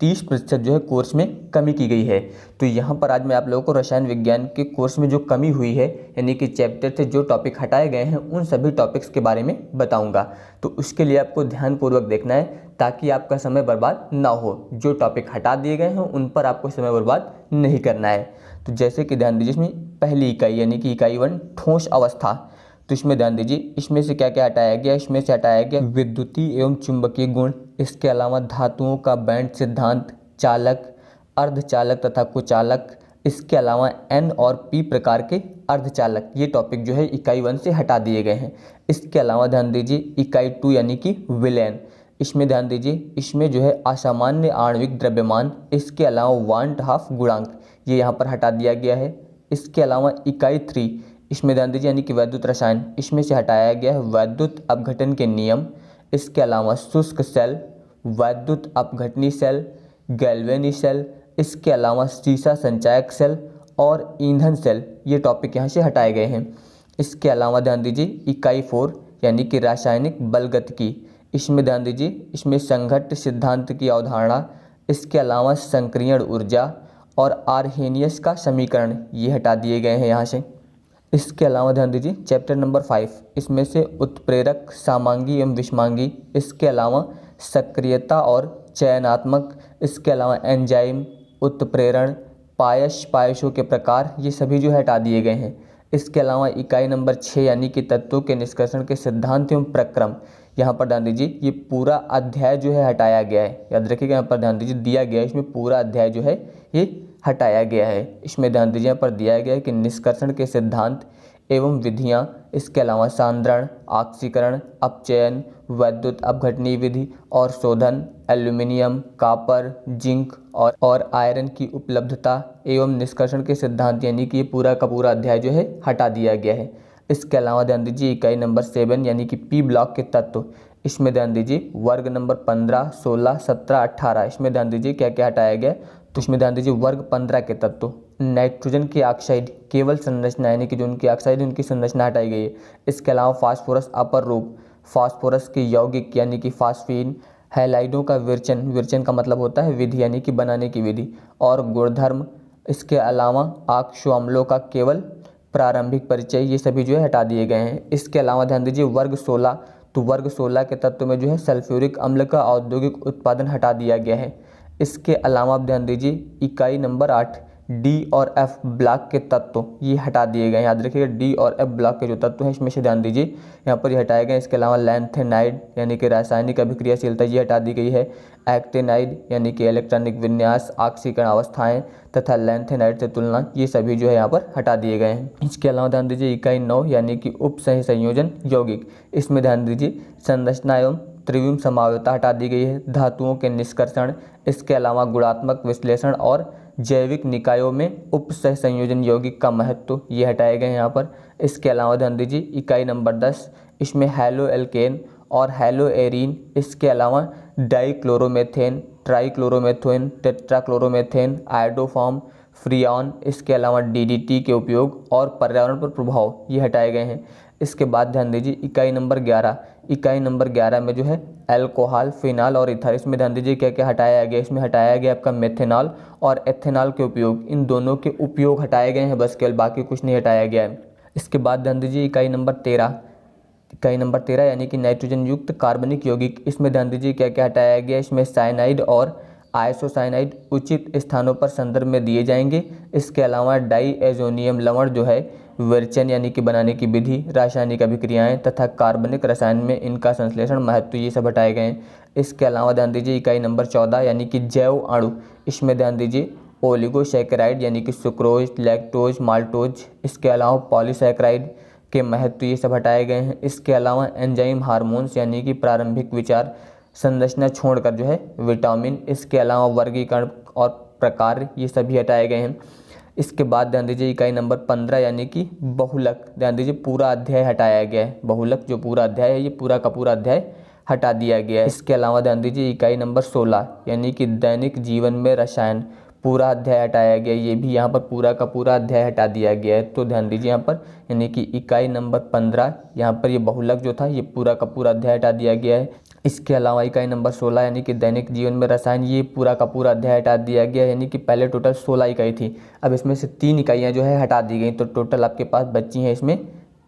30% जो है कोर्स में कमी की गई है। तो यहाँ पर आज मैं आप लोगों को रसायन विज्ञान के कोर्स में जो कमी हुई है, यानी कि चैप्टर से जो टॉपिक हटाए गए हैं, उन सभी टॉपिक्स के बारे में बताऊंगा। तो उसके लिए आपको ध्यानपूर्वक देखना है ताकि आपका समय बर्बाद ना हो। जो टॉपिक हटा दिए गए हैं उन पर आपको समय बर्बाद नहीं करना है। तो जैसे कि ध्यान दीजिए, इसमें पहली इकाई यानी कि इकाई 1 ठोस अवस्था, तो इसमें ध्यान दीजिए इसमें से क्या क्या हटाया गया। इसमें से हटाया गया विद्युतीय एवं चुंबकीय गुण, इसके अलावा धातुओं का बैंड सिद्धांत, चालक, अर्धचालक तथा कुचालक, इसके अलावा N और P प्रकार के अर्धचालक, ये टॉपिक जो है इकाई 1 से हटा दिए गए हैं। इसके अलावा ध्यान दीजिए इकाई 2 यानी कि विलयन, इसमें ध्यान दीजिए इसमें जो है असामान्य आणविक द्रव्यमान, इसके अलावा वांट हाफ गुणांक, ये यहाँ पर हटा दिया गया है। इसके अलावा इकाई 3, इसमें ध्यान दीजिए यानी कि वैद्युत रसायन, इसमें से हटाया गया है वैद्युत अपघटन के नियम, इसके अलावा शुष्क सेल, वैद्युत अपघटनी सेल, गैल्वेनी सेल, इसके अलावा सीसा संचायक सेल और ईंधन सेल, ये टॉपिक यहाँ से हटाए गए हैं। इसके अलावा ध्यान दीजिए इकाई 4 यानी कि रासायनिक बलगतिकी, इसमें ध्यान दीजिए इसमें संघट्ट सिद्धांत की अवधारणा, इसके अलावा संक्रियण ऊर्जा और आर्हेनियस का समीकरण, ये हटा दिए गए हैं यहाँ से। इसके अलावा ध्यान दीजिए चैप्टर नंबर 5, इसमें से उत्प्रेरक, सामांगी एवं विषमांगी, इसके अलावा सक्रियता और चयनात्मक, इसके अलावा एंजाइम, उत्प्रेरण, पायसों के प्रकार, ये सभी जो हटा दिए गए हैं। इसके अलावा इकाई नंबर 6 यानी कि तत्वों के निष्कर्षण के सिद्धांत एवं प्रक्रम, यहाँ पर ध्यान दीजिए ये पूरा अध्याय जो है हटाया गया है। याद रखिएगा, यहाँ पर ध्यान दीजिए दिया गया है, इसमें पूरा अध्याय जो है ये हटाया गया है। इसमें ध्यान दीजिए यहाँ पर दिया गया है कि निष्कर्षण के सिद्धांत एवं विधियाँ, इसके अलावा सांद्रण, ऑक्सीकरण, अपचयन, वैद्युत अपघटनी विधि और शोधन, एल्यूमिनियम, कॉपर, जिंक और आयरन की उपलब्धता एवं निष्कर्षण के सिद्धांत, यानी कि ये पूरा का पूरा अध्याय जो है हटा दिया गया है। इसके अलावा ध्यान दीजिए इकाई नंबर 7 यानी कि पी ब्लॉक के तत्व, इसमें ध्यान दीजिए वर्ग नंबर 15, 16, 17, 18, इसमें ध्यान दीजिए क्या क्या हटाया गया। तो इसमें ध्यान दीजिए वर्ग 15 के तत्व, नाइट्रोजन की ऑक्साइड केवल संरचना यानी कि जो उनकी ऑक्साइड उनकी संरचना हटाई गई है। इसके अलावा फास्फोरस अपर रूप, फास्फोरस के यौगिक यानी कि फास्फीन, हैलाइडों का विरचन का मतलब होता है विधि यानी कि बनाने की विधि और गुणधर्म, इसके अलावा ऑक्सो अम्लों का केवल प्रारंभिक परिचय, ये सभी जो है हटा दिए गए हैं। इसके अलावा ध्यान दीजिए वर्ग 16, तो वर्ग 16 के तत्व में जो है सल्फ्यूरिक अम्ल का औद्योगिक उत्पादन हटा दिया गया है। इसके अलावा आप ध्यान दीजिए इकाई नंबर 8 डी और एफ ब्लॉक के तत्व, ये हटा दिए गए। याद रखिएगा डी और एफ ब्लॉक के जो तत्व हैं इसमें से ध्यान दीजिए यहाँ पर ये हटाए गए। इसके अलावा लैंथेनाइड यानी कि रासायनिक अभिक्रियाशीलता, ये हटा दी गई है। एक्टेनाइड यानी कि इलेक्ट्रॉनिक विन्यास, ऑक्सीकरण अवस्थाएं तथा लैंथेनाइड से तुलना, ये सभी जो है यहाँ पर हटा दिए गए हैं। इसके अलावा ध्यान दीजिए इकाई 9 यानी कि उप सह संयोजन यौगिक, इसमें ध्यान दीजिए संरचना एवं त्रिविम समावता हटा दी गई है। धातुओं के निष्कर्षण, इसके अलावा गुणात्मक विश्लेषण और जैविक निकायों में उप सह संयोजन यौगिक का महत्व, ये हटाए गए यहाँ पर। इसके अलावा ध्यान दीजिए इकाई नंबर 10, इसमें हैलो एल्केन और हैलो एरीन, इसके अलावा डाइक्लोरोमेथेन, ट्राइक्लोरोमेथेन, टेट्राक्लोरोमेथेन, आयोडोफॉर्म, फ्रियॉन, इसके अलावा डीडीटी के उपयोग और पर्यावरण पर प्रभाव, ये हटाए गए हैं। इसके बाद ध्यान दीजिए इकाई नंबर 11, इकाई नंबर 11 में जो है अल्कोहल, फिनाल और इथर, इसमें ध्यान दीजिए क्या क्या हटाया गया। इसमें हटाया गया आपका मेथेनॉल और एथेनॉल के उपयोग, इन दोनों के उपयोग हटाए गए हैं बस, केवल बाकी कुछ नहीं हटाया गया है। इसके बाद ध्यान दीजिए इकाई नंबर 13, इकाई नंबर 13 यानी कि नाइट्रोजन युक्त कार्बनिक यौगिक, इसमें ध्यान दीजिए क्या क्या हटाया गया। इसमें साइनाइड और आइसोसाइनाइड उचित स्थानों पर संदर्भ में दिए जाएंगे। इसके अलावा डाईएजोनियम लवण जो है विरचन यानी कि बनाने की विधि, रासायनिक अभिक्रियाएं तथा कार्बनिक रसायन में इनका संश्लेषण महत्व, ये सब हटाए गए हैं। इसके अलावा ध्यान दीजिए इकाई नंबर 14 यानी कि जैव अणु, इसमें ध्यान दीजिए ओलिगोसैकेराइड यानी कि सुक्रोज, लैक्टोज, माल्टोज, इसके अलावा पॉलीसैकेराइड के महत्व, ये सब हटाए गए हैं। इसके अलावा एंजाइम हार्मोन्स यानी कि प्रारंभिक विचार, संरचना छोड़कर जो है विटामिन, इसके अलावा वर्गीकरण और प्रकार, ये सभी हटाए गए हैं। इसके बाद ध्यान दीजिए इकाई नंबर 15 यानी कि बहुलक, ध्यान दीजिए पूरा अध्याय हटाया गया है। बहुलक जो पूरा अध्याय है ये पूरा का पूरा अध्याय हटा दिया गया है। इसके अलावा ध्यान दीजिए इकाई नंबर 16 यानी कि दैनिक जीवन में रसायन, पूरा अध्याय हटाया गया, ये भी यहाँ पर पूरा का पूरा अध्याय हटा दिया गया है। तो ध्यान दीजिए यहाँ पर, यानी कि इकाई नंबर 15 यहाँ पर ये बहुलक जो था ये पूरा का पूरा अध्याय हटा दिया गया है। इसके अलावा इकाई नंबर 16 यानी कि दैनिक जीवन में रसायन, ये पूरा का पूरा अध्याय हटा दिया गया, यानी कि पहले टोटल 16 इकाई थी, अब इसमें से 3 इकाइयाँ जो है हटा दी गई, तो टोटल आपके पास बची हैं इसमें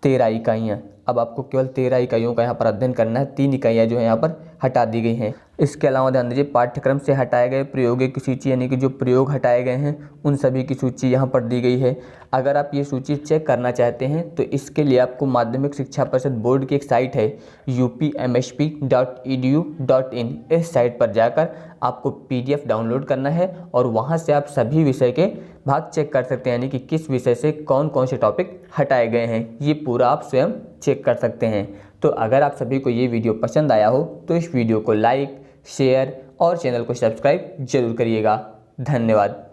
13 इकाइयाँ। अब आपको केवल 13 इकाइयों का यहाँ पर अध्ययन करना है, 3 इकाइयाँ जो है यहाँ पर हटा दी गई हैं। इसके अलावा ध्यान दीजिए पाठ्यक्रम से हटाए गए प्रयोगों की सूची, यानी कि जो प्रयोग हटाए गए हैं उन सभी की सूची यहाँ पर दी गई है। अगर आप ये सूची चेक करना चाहते हैं तो इसके लिए आपको माध्यमिक शिक्षा परिषद बोर्ड की एक साइट है upmsp.edu.in, इस साइट पर जाकर आपको PDF डाउनलोड करना है और वहाँ से आप सभी विषय के भाग चेक कर सकते हैं, यानी कि किस विषय से कौन कौन से टॉपिक हटाए गए हैं, ये पूरा आप स्वयं चेक कर सकते हैं। तो अगर आप सभी को ये वीडियो पसंद आया हो तो इस वीडियो को लाइक, शेयर और चैनल को सब्सक्राइब जरूर करिएगा। धन्यवाद।